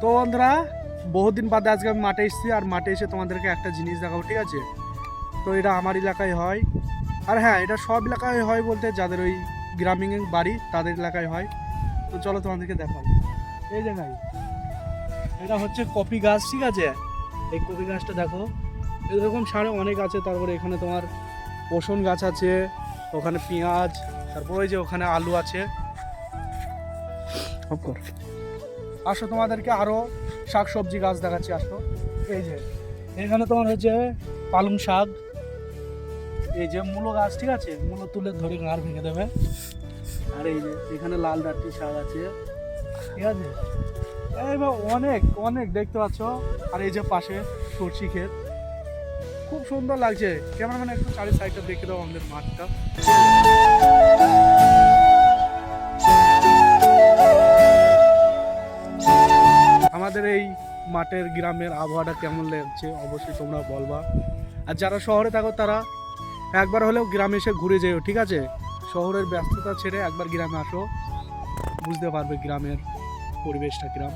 তো বন্ধুরা, বহুদিন বাদে আজকে আমি মাঠে এসেছি, আর মাঠে এসে তোমাদেরকে একটা জিনিস দেখাবো, ঠিক আছে? তো এটা আমার এলাকায় হয়, আর হ্যাঁ, এটা সব এলাকায় হয় বলতে যাদের ওই গ্রামীণ বাড়ি তাদের এলাকায় হয়। তো চলো তোমাদেরকে দেখাই। এই দেখাই, এটা হচ্ছে কপি গাছ, ঠিক আছে? এই কপি গাছটা দেখো, এরকম সারে অনেক আছে। তারপরে এখানে তোমার রসুন গাছ আছে, ওখানে পেঁয়াজ, তারপর ওই যে ওখানে আলু আছে। আসো তোমাদেরকে আরো শাক সবজি গাছ দেখাচ্ছি, আসো। এই যে এখানে তোমার হচ্ছে পালং শাক, এই যে মূলো গাছ, ঠিক আছে? মূলো তুলে ধরে ঘাড় ভেঙে দেবে। আর এই যে এখানে লাল ডাঁটি শাক আছে, ঠিক আছে? এইবার অনেক অনেক দেখতে পাচ্ছ। আর এই যে পাশে সরষি ক্ষেত, খুব সুন্দর লাগছে। ক্যামেরাম্যান একটু চারি সাইডটা দেখে দাও আমাদের মাঠটা। আমাদের এই মাঠের গ্রামের আবহাওয়াটা কেমন লাগছে অবশ্যই তোমরা বলবা। আর যারা শহরে থাকো তারা একবার হলেও গ্রামে এসে ঘুরে যেও, ঠিক আছে? শহরের ব্যস্ততা ছেড়ে একবার গ্রামে আসো, বুঝতে পারবে গ্রামের পরিবেশটা কিরম।